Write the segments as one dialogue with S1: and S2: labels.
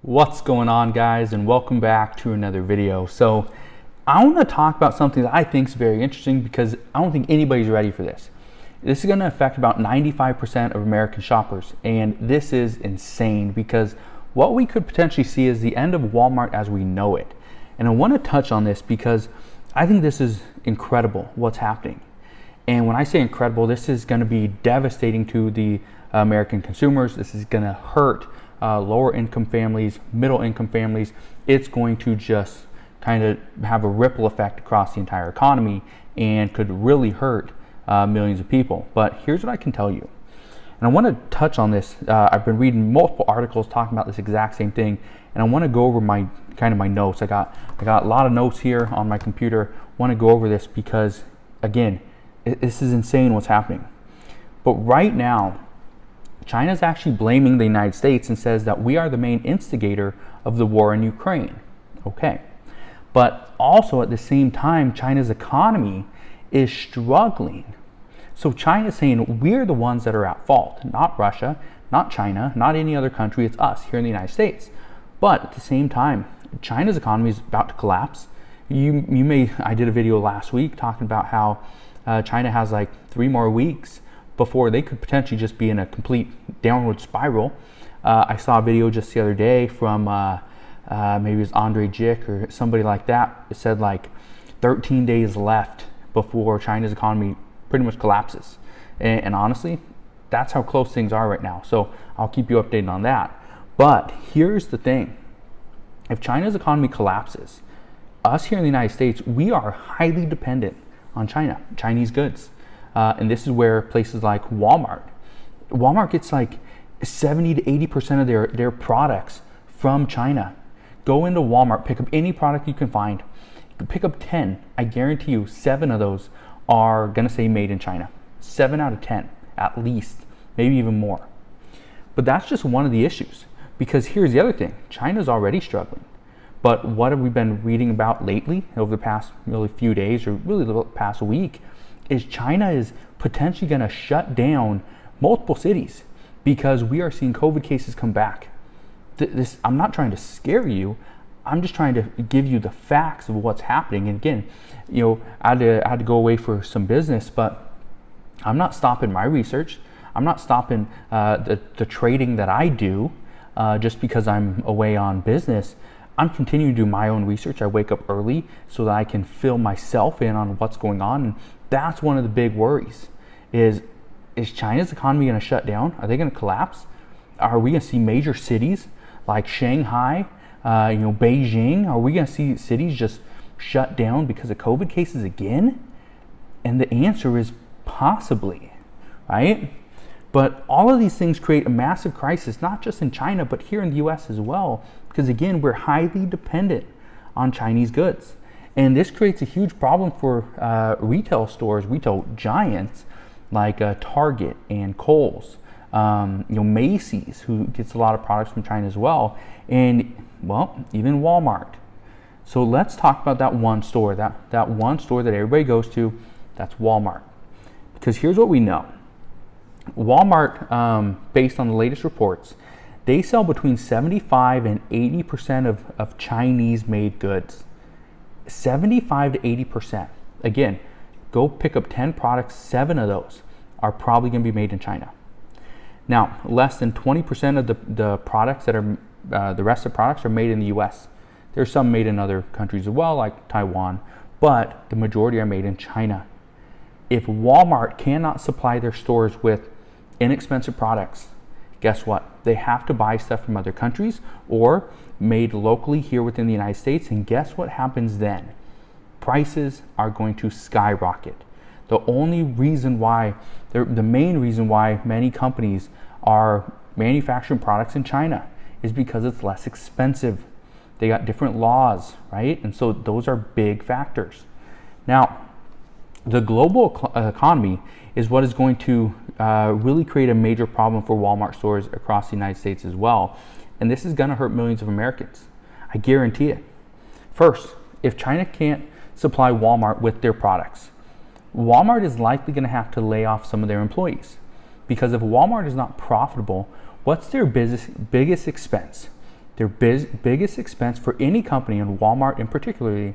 S1: What's going on, guys, and welcome back to another video. So I want to talk about something that I think is very interesting because I don't think anybody's ready for this. This is going to affect about 95% of American shoppers, and this is insane because what we could potentially see is the end of Walmart as we know it. And I want to touch on this because I think this is incredible what's happening. And when I say incredible, this is going to be devastating to the American consumers. This is going to hurt lower income families, middle income families. It's going to just kind of have a ripple effect across the entire economy and could really hurt millions of people. But here's what I can tell you. And I want to touch on this. I've been reading multiple articles talking about this exact same thing, and I want to go over my notes. I got a lot of notes here on my computer. Want to go over this because, again, this is insane what's happening. But right now, China's actually blaming the United States and says that we are the main instigator of the war in Ukraine. Okay. But also at the same time, China's economy is struggling. So China's saying we're the ones that are at fault, not Russia, not China, not any other country. It's us here in the United States. But at the same time, China's economy is about to collapse. I did a video last week talking about how China has like 3 more weeks before they could potentially just be in a complete downward spiral. I saw a video just the other day from maybe it was Andre Jick or somebody like that. It said like 13 days left before China's economy pretty much collapses. And honestly, that's how close things are right now. So I'll keep you updated on that. But here's the thing. If China's economy collapses, us here in the United States, we are highly dependent on Chinese goods. And this is where places like Walmart gets like 70 to 80% of their products from China. Go into Walmart, pick up any product you can find. You can pick up 10. I guarantee you 7 of those are gonna say made in China. 7 out of 10, at least, maybe even more. But that's just one of the issues, because here's the other thing. China's already struggling. But what have we been reading about lately over the past really few days, or really the past week, is China is potentially going to shut down multiple cities because we are seeing COVID cases come back. I'm not trying to scare you. I'm just trying to give you the facts of what's happening. And again, I had to go away for some business, but I'm not stopping my research. I'm not stopping the trading that I do just because I'm away on business. I'm continuing to do my own research. I wake up early so that I can fill myself in on what's going on. And that's one of the big worries is China's economy going to shut down? Are they going to collapse? Are we going to see major cities like Shanghai, Beijing? Are we going to see cities just shut down because of COVID cases again? And the answer is possibly, right? But all of these things create a massive crisis, not just in China, but here in the US as well. Because again, we're highly dependent on Chinese goods. And this creates a huge problem for retail stores, retail giants like Target and Kohl's, Macy's, who gets a lot of products from China as well, and well, even Walmart. So let's talk about that one store, that one store that everybody goes to, that's Walmart. Because here's what we know. Walmart, based on the latest reports, they sell between 75 and 80% of Chinese-made goods. 75 to 80%. Again, go pick up 10 products, 7 of those are probably going to be made in China. Now, less than 20% of the products that are, the rest of the products are made in the US. There's some made in other countries as well, like Taiwan, but the majority are made in China. If Walmart cannot supply their stores with inexpensive products, guess what? They have to buy stuff from other countries or made locally here within the United States. And guess what happens then? Prices are going to skyrocket. The main reason why many companies are manufacturing products in China is because it's less expensive. They got different laws, right? And so those are big factors. Now, the global economy is what is going to really create a major problem for Walmart stores across the United States as well. And this is going to hurt millions of Americans. I guarantee it. First, if China can't supply Walmart with their products, Walmart is likely going to have to lay off some of their employees. Because if Walmart is not profitable, what's their biggest expense? Their biggest expense for any company, and Walmart in particular,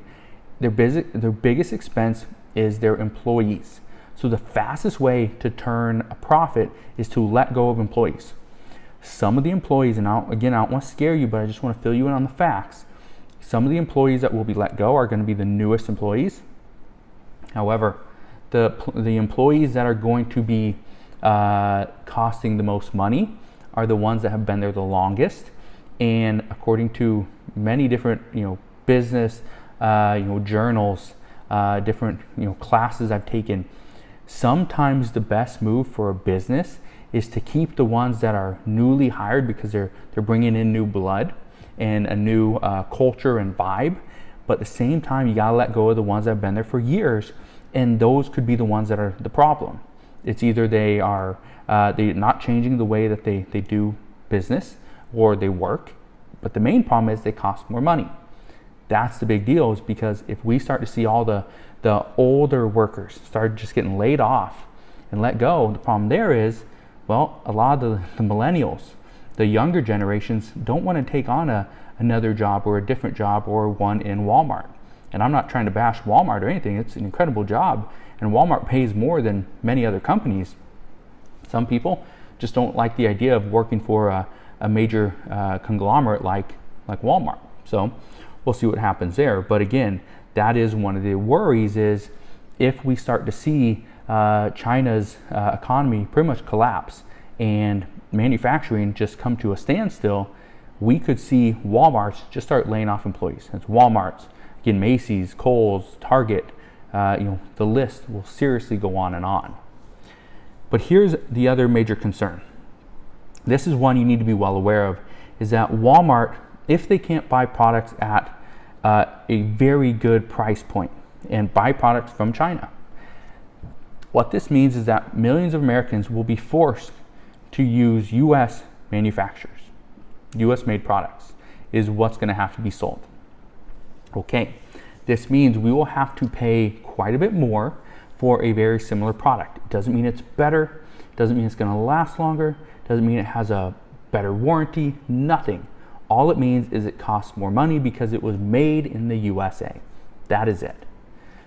S1: their biggest expense is their employees. So the fastest way to turn a profit is to let go of employees. Some of the employees, and I don't want to scare you, but I just want to fill you in on the facts. Some of the employees that will be let go are going to be the newest employees. However, the employees that are going to be costing the most money are the ones that have been there the longest. And according to many different business journals, different classes I've taken, sometimes the best move for a business is to keep the ones that are newly hired, because they're bringing in new blood and a new culture and vibe. But at the same time, you gotta let go of the ones that have been there for years, and those could be the ones that are the problem. It's either they're not changing the way that they do business or they work, but the main problem is they cost more money. That's the big deal, is because if we start to see all the older workers start just getting laid off and let go, the problem there is, well, a lot of the millennials, the younger generations, don't want to take on another job or a different job or one in Walmart. And I'm not trying to bash Walmart or anything. It's an incredible job, and Walmart pays more than many other companies. Some people just don't like the idea of working for a major conglomerate like Walmart. So we'll see what happens there. But again, that is one of the worries, is if we start to see China's economy pretty much collapse and manufacturing just come to a standstill, we could see Walmart's just start laying off employees. It's Walmart's, again, Macy's, Kohl's, Target, the list will seriously go on and on. But here's the other major concern. This is one you need to be well aware of, is that Walmart, if they can't buy products at a very good price point and buy products from China, what this means is that millions of Americans will be forced to use U.S. manufacturers. U.S. made products is what's going to have to be sold. Okay, this means we will have to pay quite a bit more for a very similar product. It doesn't mean it's better, doesn't mean it's going to last longer, doesn't mean it has a better warranty, nothing. All it means is it costs more money because it was made in the USA. That is it.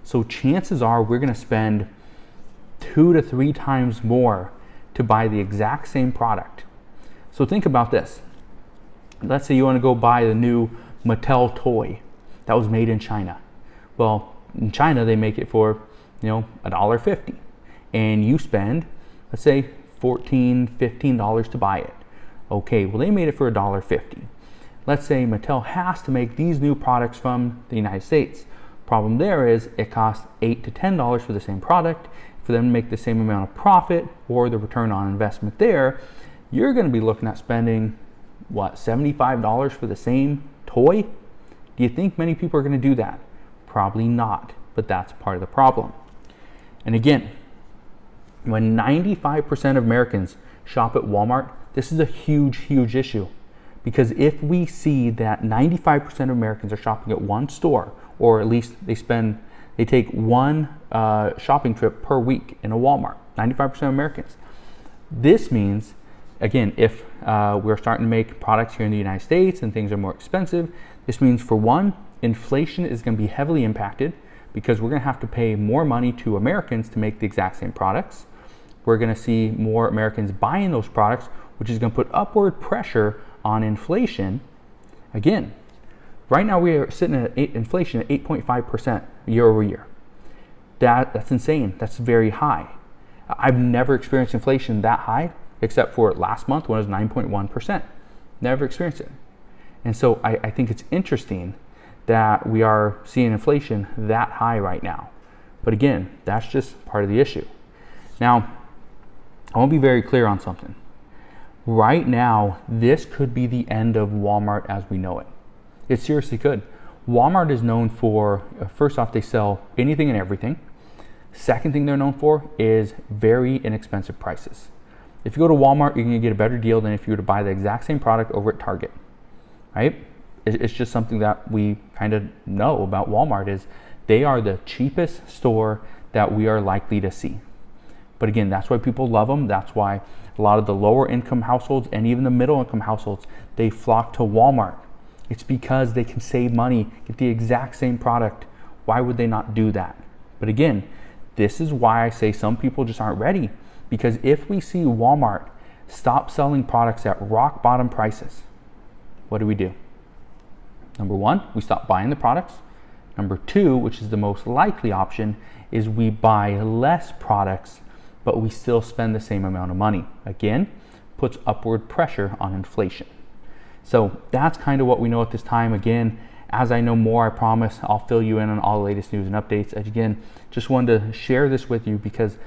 S1: So chances are we're going to spend 2 to 3 times more to buy the exact same product. So think about this. Let's say you want to go buy the new Mattel toy that was made in China. Well, in China they make it for $1.50, and you spend, let's say, $14, $15 to buy it. Okay, well, they made it for $1.50. Let's say Mattel has to make these new products from the United States. Problem there is it costs $8 to $10 for the same product. For them to make the same amount of profit, or the return on investment there, you're going to be looking at spending, $75 for the same toy? Do you think many people are going to do that? Probably not, but that's part of the problem. And again, when 95% of Americans shop at Walmart, this is a huge, huge issue. Because if we see that 95% of Americans are shopping at one store, or at least they take one shopping trip per week in a Walmart, 95% of Americans. This means, again, if we're starting to make products here in the United States and things are more expensive, this means, for one, inflation is going to be heavily impacted, because we're going to have to pay more money to Americans to make the exact same products. We're going to see more Americans buying those products, which is going to put upward pressure on inflation. Again, right now we are sitting at inflation at 8.5% year over year. That's insane. That's very high. I've never experienced inflation that high, except for last month when it was 9.1%. Never experienced it. And so I think it's interesting that we are seeing inflation that high right now. But again, that's just part of the issue. Now, I want to be very clear on something. Right now, this could be the end of Walmart as we know it. It seriously could. Walmart is known for, first off, they sell anything and everything. Second thing they're known for is very inexpensive prices. If you go to Walmart, you're going to get a better deal than if you were to buy the exact same product over at Target, right? It's just something that we kind of know about Walmart, is they are the cheapest store that we are likely to see. But again, that's why people love them. That's why a lot of the lower income households and even the middle income households, they flock to Walmart It's because they can save money, get the exact same product. Why would they not do that? But again, this is why I say some people just aren't ready. Because if we see Walmart stop selling products at rock bottom prices, what do? Number one, we stop buying the products. Number two, which is the most likely option, is we buy less products, but we still spend the same amount of money. Again, puts upward pressure on inflation. So that's kind of what we know at this time. Again, as I know more, I promise I'll fill you in on all the latest news and updates. Again, just wanted to share this with you because,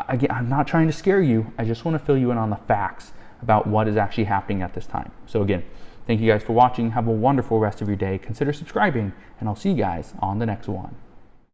S1: again, I'm not trying to scare you. I just want to fill you in on the facts about what is actually happening at this time. So again, thank you guys for watching. Have a wonderful rest of your day. Consider subscribing, and I'll see you guys on the next one.